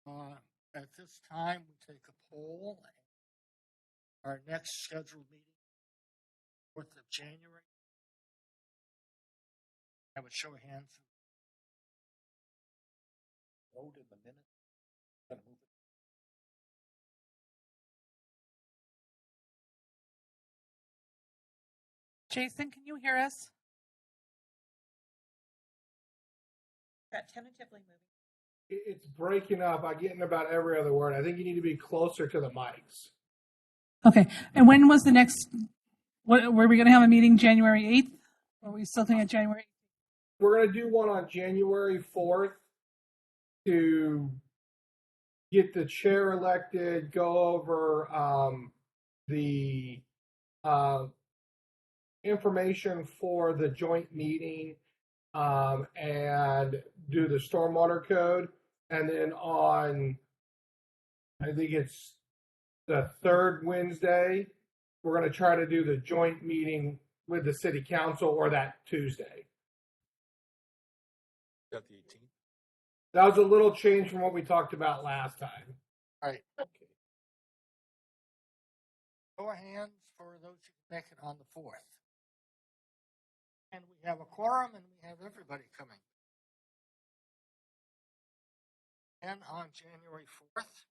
At this time, we take a poll. Our next scheduled meeting, 4th of January. I would show of hands. Vote in the minute. Jason, can you hear us? Tentatively moving. It's breaking up. I'm getting about every other word. I think you need to be closer to the mics. Okay. And when was the next? Were we going to have a meeting January 8th? Or are we still thinking of January 8th? We're going to do one on January 4th to get the chair elected, go over the information for the joint meeting, and do the stormwater code. And then on, I think it's the third Wednesday, we're going to try to do the joint meeting with the city council, or that Tuesday. Is that the 18th? That was a little change from what we talked about last time. All right. Okay. Show of hands for those who can make it on the 4th. And we have a quorum, and we have everybody coming. And on January 4th,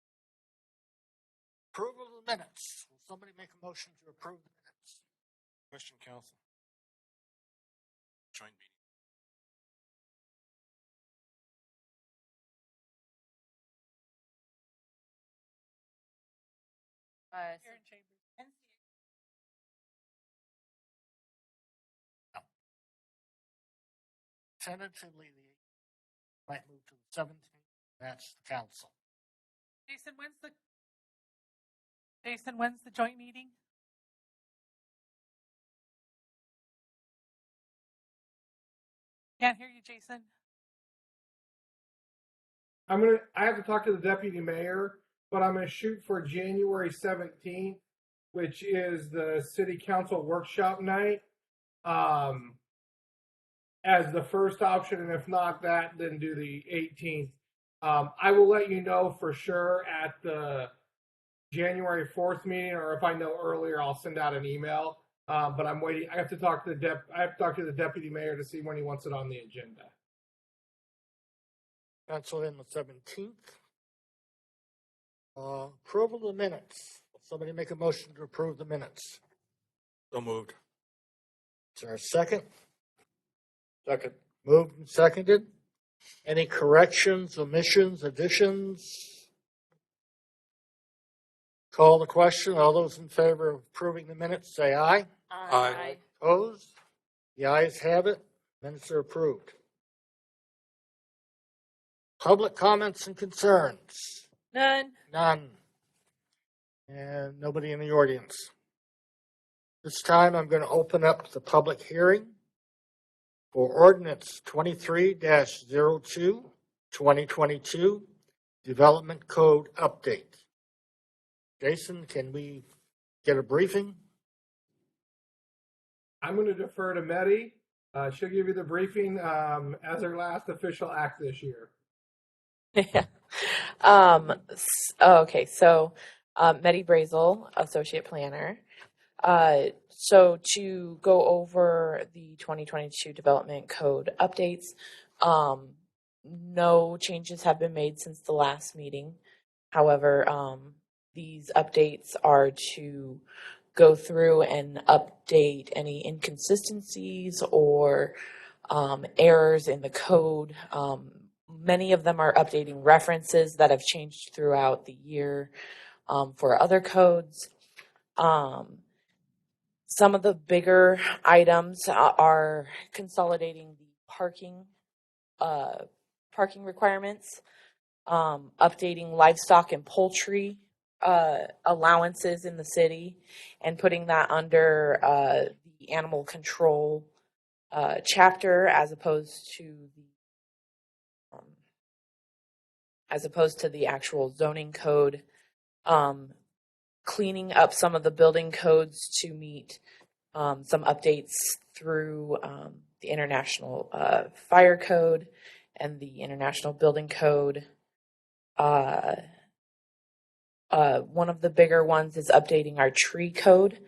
approval of the minutes. Will somebody make a motion to approve the minutes? Question, council. Joint meeting. Here in Chambers. Tentatively, the might move to the 17th. That's the council. Jason, when's the joint meeting? Can't hear you, Jason. I have to talk to the deputy mayor, but I'm going to shoot for January 17th, which is the city council workshop night, as the first option. And if not that, then do the 18th. I will let you know for sure at the January 4th meeting, or if I know earlier, I'll send out an email. But I'm waiting. I have to talk to the deputy mayor to see when he wants it on the agenda. Pencil in the 17th. Approval of the minutes. Will somebody make a motion to approve the minutes? So moved. Is there a second? Second. Moved and seconded. Any corrections, omissions, additions? Call the question. All those in favor of approving the minutes, say aye. Aye. Opposed? The ayes have it. Minutes are approved. Public comments and concerns? None. None. And nobody in the audience. This time I'm going to open up the public hearing for ordinance 23-02, 2022, Development Code Update. Jason, can we get a briefing? I'm going to defer to Medi. She'll give you the briefing as her last official act this year. Okay, so Medi Brazel, Associate Planner. So to go over the 2022 Development Code updates, no changes have been made since the last meeting. However, these updates are to go through and update any inconsistencies or errors in the code. Many of them are updating references that have changed throughout the year for other codes. Some of the bigger items are consolidating the parking requirements, updating livestock and poultry allowances in the city, and putting that under the animal control chapter as opposed to the actual zoning code. Cleaning up some of the building codes to meet some updates through the International Fire Code and the International Building Code. One of the bigger ones is updating our tree code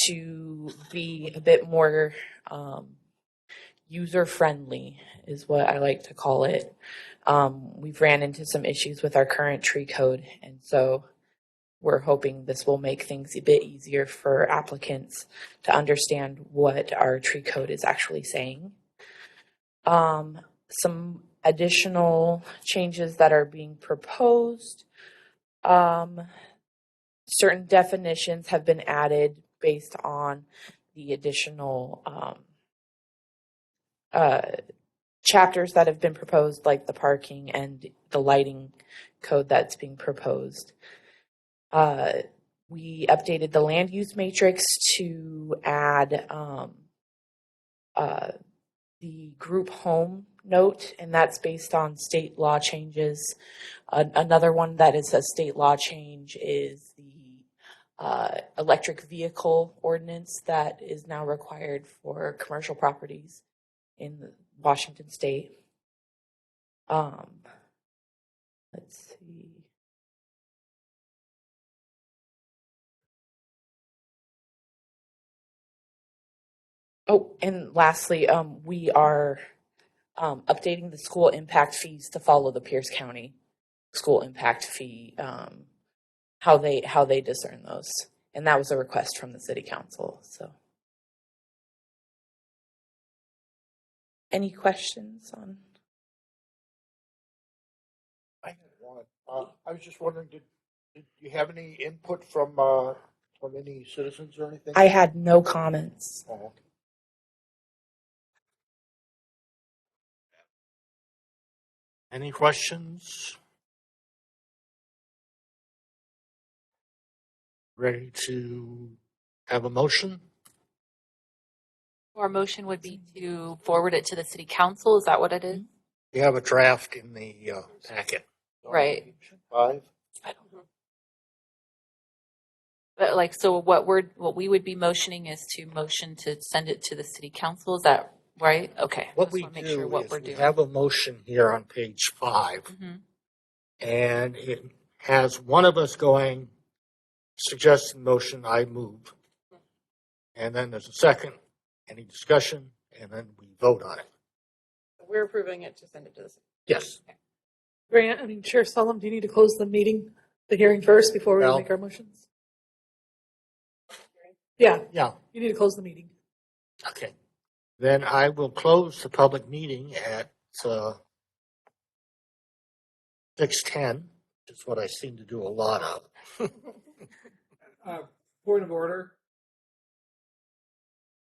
to be a bit more user friendly, is what I like to call it. We've ran into some issues with our current tree code, and so we're hoping this will make things a bit easier for applicants to understand what our tree code is actually saying. Some additional changes that are being proposed. Certain definitions have been added based on the additional chapters that have been proposed, like the parking and the lighting code that's being proposed. We updated the land use matrix to add the group home note, and that's based on state law changes. Another one that is a state law change is the electric vehicle ordinance that is now required for commercial properties in Washington State. Let's see. Oh, and lastly, we are updating the school impact fees to follow the Pierce County school impact fee, how they discern those. And that was a request from the city council. So, any questions on? I had one. I was just wondering, did you have any input from any citizens or anything? I had no comments. Oh, okay. Any questions? Ready to have a motion? Our motion would be to forward it to the city council. Is that what it is? You have a draft in the packet. Right. 5. I don't know. But like, so what we would be motioning is to motion to send it to the city council. Is that right? Okay. What Just we wanna make sure do what is we're we doing. have a motion here on page 5, Mhm. and it has one of us going, suggested motion, I move. And then there's a second, any discussion, and then we vote on it. We're approving it to send it to the city. Yes. Chair Sullivan, do you need to close the meeting, the hearing first before we Well- make our motions? Yeah, Yeah, you need to close the meeting. okay. Then I will close the public meeting at 6:10, which is what I seem to do a lot of. Point of order.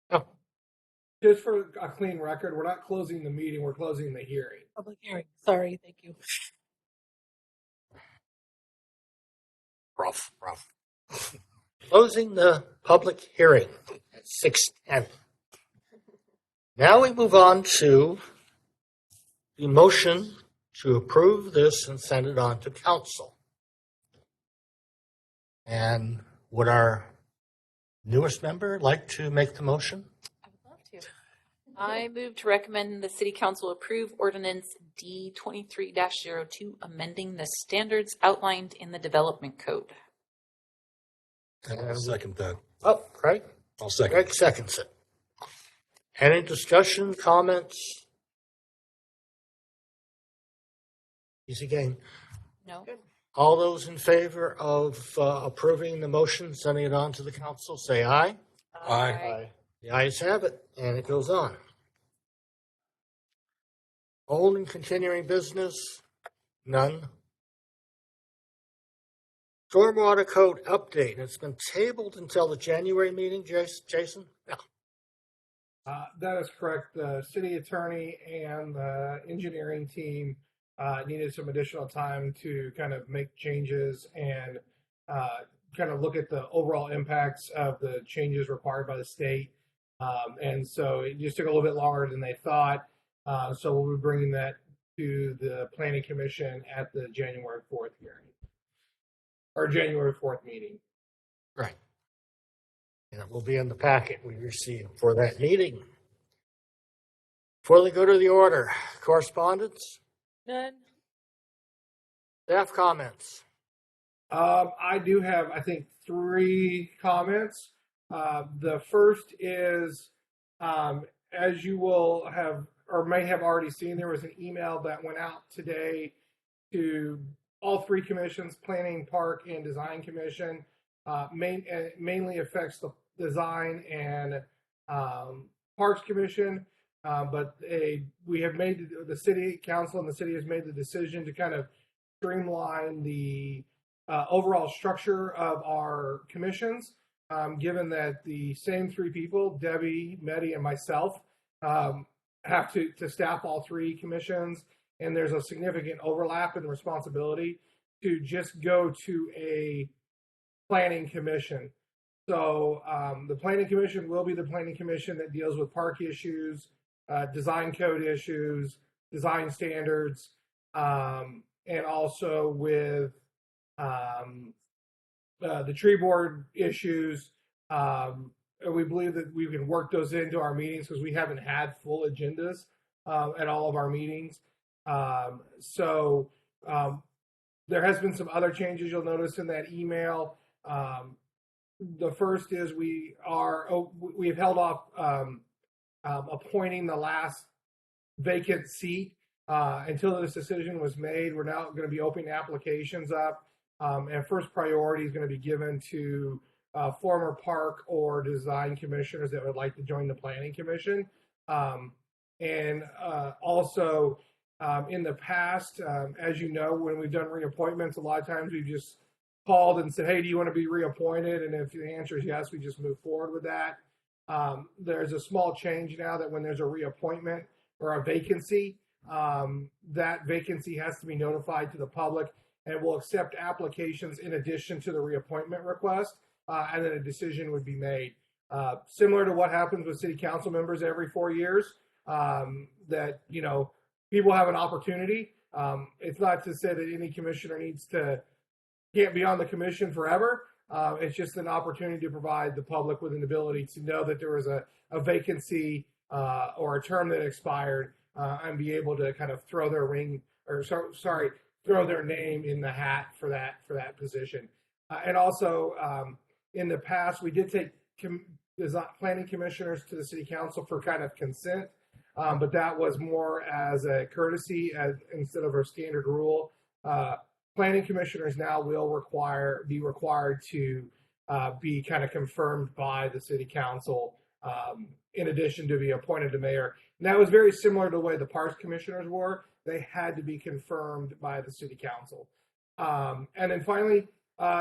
Oh. Just for a clean record, we're not closing the meeting, we're closing the hearing. Public hearing, sorry, thank you. Rough. Closing the public hearing at 6:10. Now we move on to the motion to approve this and send it on to council. And would our newest member like to make the motion? I would love to. I move to recommend the city council approve ordinance D 23-02, amending the standards outlined in the development code. I'll second that. Oh, Craig? I'll second. Greg seconds it. Any discussion, comments? Easy game. No? All those in favor of approving the motion, sending it on to the council, say aye. Aye. The ayes have it, and it goes on. Old and continuing business, none. Stormwater code update, it's been tabled until the January meeting, Jason? No. That is correct. The city attorney and the engineering team needed some additional time to kind of make changes and kind of look at the overall impacts of the changes required by the state. And so it just took a little bit longer than they thought. So we'll be bringing that to the planning commission at the January 4th hearing or January 4th meeting. Right. And it will be in the packet we received for that meeting. Before we go to the order, correspondence? None. Staff comments. I do have, I think, 3 comments. The first is, as you will have or may have already seen, there was an email that went out today to all 3 commissions, Planning, Park, and Design Commission. Mainly affects the Design and Parks Commission, but we have made the City Council and the city has made the decision to kind of streamline the overall structure of our commissions, given that the same 3 people, Debbie, Mehdi, and myself, have to staff all 3 commissions, and there's a significant overlap in responsibility to just go to a planning commission. So the planning commission will be the planning commission that deals with park issues, design code issues, design standards, and also with the tree board issues. We believe that we can work those into our meetings because we haven't had full agendas at all of our meetings. So there has been some other changes you'll notice in that email. The first is we've held off appointing the last vacant seat until this decision was made. We're now going to be opening applications up, and first priority is going to be given to former park or design commissioners that would like to join the planning commission. And also, in the past, as you know, when we've done reappointments, a lot of times we've just called and said, hey, do you want to be reappointed? And if the answer is yes, we just move forward with that. There's a small change now that when there's a reappointment or a vacancy, that vacancy has to be notified to the public, and will accept applications in addition to the reappointment request, and then a decision would be made. Similar to what happens with city council members every 4 years, that, people have an opportunity. It's not to say that any commissioner can't be on the commission forever. It's just an opportunity to provide the public with an ability to know that there was a vacancy or a term that expired, and be able to kind of throw their name in the hat for that position. And also, in the past, we did take planning commissioners to the city council for kind of consent, but that was more as a courtesy instead of a standard rule. Planning commissioners now will be required to be kind of confirmed by the city council, in addition to be appointed to mayor. And that was very similar to the way the parks commissioners were. They had to be confirmed by the city council. And then finally,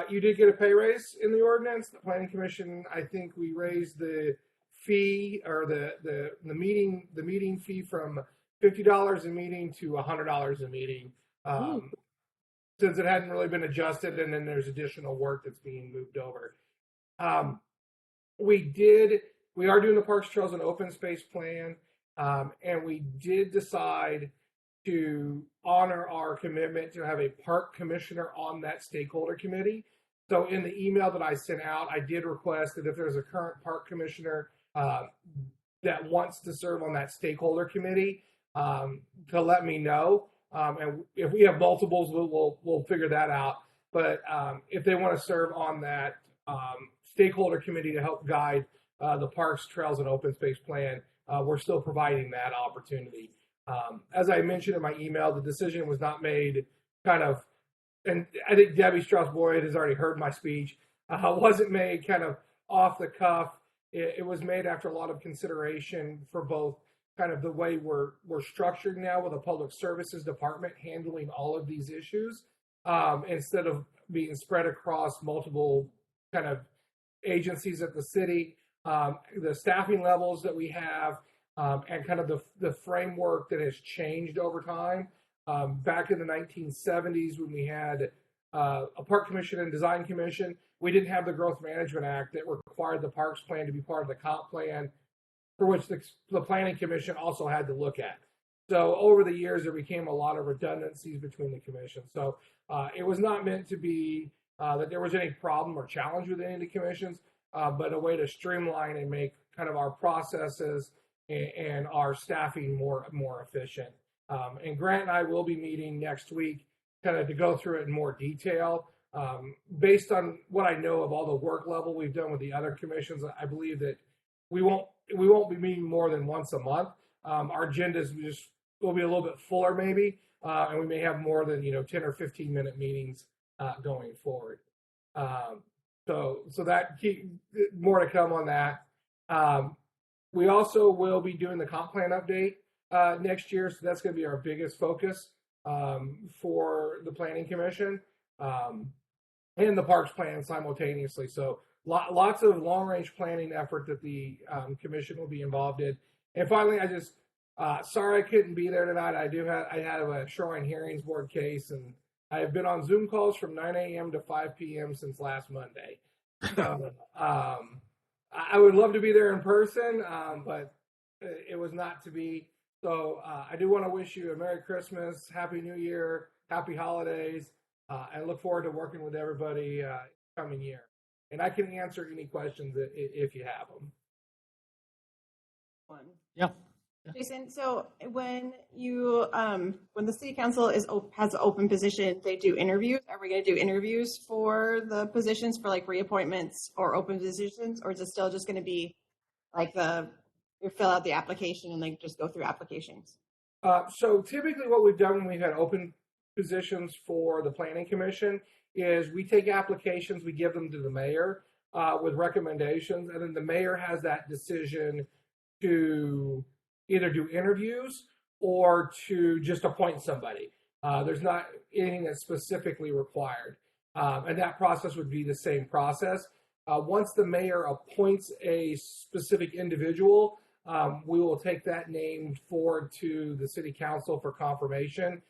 you did get a pay raise in the ordinance. The planning commission, I think we raised the fee or the meeting fee from $50 a meeting to $100 a meeting. Since it hadn't really been adjusted, and then there's additional work that's being moved over. We are doing the Parks, Trails, and Open Space Plan, and we did decide to honor our commitment to have a park commissioner on that stakeholder committee. So in the email that I sent out, I did request that if there's a current park commissioner that wants to serve on that stakeholder committee, to let me know. And if we have multiples, we'll figure that out. But if they want to serve on that stakeholder committee to help guide the Parks, Trails, and Open Space Plan, we're still providing that opportunity. As I mentioned in my email, the decision was not made and I think Debbie Strauss-Boyd has already heard my speech, wasn't made kind of off the cuff. It was made after a lot of consideration for both kind of the way we're structured now with a public services department handling all of these issues, instead of being spread across multiple kind of agencies at the city, the staffing levels that we have, and kind of the framework that has changed over time. Back in the 1970s, when we had a park commission and design commission, we didn't have the Growth Management Act that required the parks plan to be part of the comp plan, for which the planning commission also had to look at. So over the years, there became a lot of redundancies between the commissions. So it was not meant to be that there was any problem or challenge with any of the commissions, but a way to streamline and make kind of our processes and our staffing more efficient. And Grant and I will be meeting next week kind of to go through it in more detail. Based on what I know of all the work level we've done with the other commissions, I believe that we won't be meeting more than once a month. Our agendas will be a little bit fuller maybe, and we may have more than 10 or 15-minute meetings going forward. So that more to come on that. We also will be doing the comp plan update next year, so that's going to be our biggest focus for the Planning Commission and the Parks Plan simultaneously. So lots of long-range planning effort that the commission will be involved in. And finally, I just sorry I couldn't be there tonight. I have a Shoreline Hearings Board case, and I have been on Zoom calls from 9 a.m. to 5 p.m. since last Monday. So, I would love to be there in person, but it was not to be. So I do want to wish you a Merry Christmas, Happy New Year, Happy Holidays, and look forward to working with everybody coming year. And I can answer any questions if you have them. Yeah. Jason, so when you when the city council has an open position, they do interviews. Are we going to do interviews for the positions for like reappointments or open positions, or is it still just going to be like you fill out the application and just go through applications? So typically, what we've done when we've had open positions for the Planning Commission is we take applications, we give them to the mayor with recommendations, and then the mayor has that decision to either do interviews or to just appoint somebody. There's not anything that's specifically required. And that process would be the same process. Once the mayor appoints a specific individual, we will take that name forward to the city council for confirmation.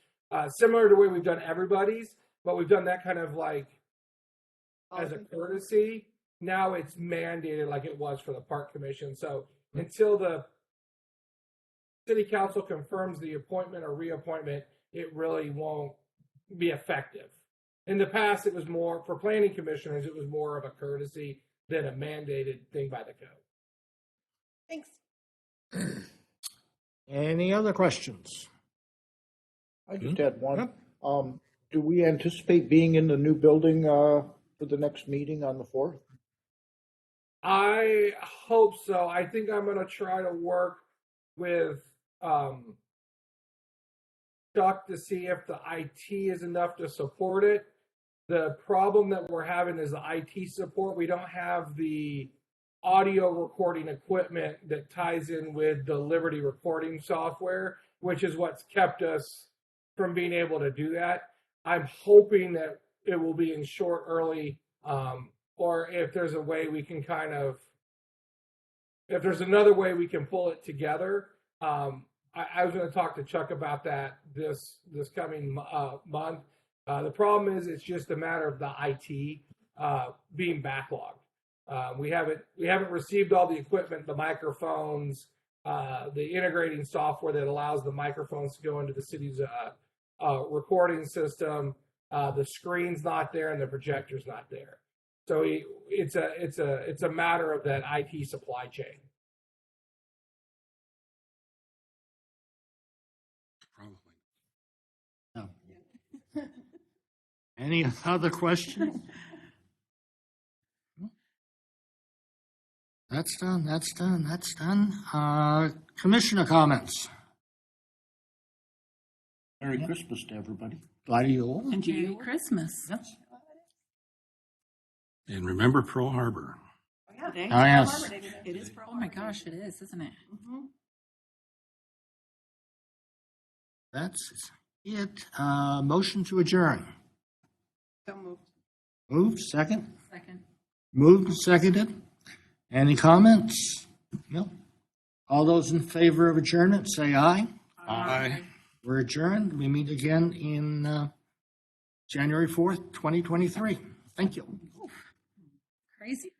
Similar to the way we've done everybody's, but we've done that kind of like as a courtesy. Now it's mandated like it was for the Park Commission. So until the city council confirms the appointment or reappointment, it really won't be effective. In the past, it was more, for planning commissioners, it was more of a courtesy than a mandated thing by the code. Thanks. Any other questions? I just had one. Yep. Do we anticipate being in the new building for the next meeting on the 4th? I hope so. I think I'm going to try to work with Chuck to see if the IT is enough to support it. The problem that we're having is the IT support. We don't have the audio recording equipment that ties in with the Liberty recording software, which is what's kept us from being able to do that. I'm hoping that it will be in short early, or if there's a way we can if there's another way we can pull it together. I was going to talk to Chuck about that this coming month. The problem is it's just a matter of the IT being backlogged. We haven't received all the equipment, the microphones, the integrating software that allows the microphones to go into the city's recording system. The screen's not there and the projector's not there. So it's a matter of that IT supply chain. Probably. No. Any other questions? That's done. Commissioner comments. Merry Christmas to everybody. Glad you all. And Merry Christmas. Yes. And remember Pearl Harbor. Oh, yes. It is. Oh my gosh, it is, isn't it? Mm-hmm. That's it. Motion to adjourn. So moved. Moved, second. Second. Moved and seconded. Any comments? No. All those in favor of adjournment, say aye. Aye. We're adjourned. We meet again in January 4th, 2023. Thank you. Crazy.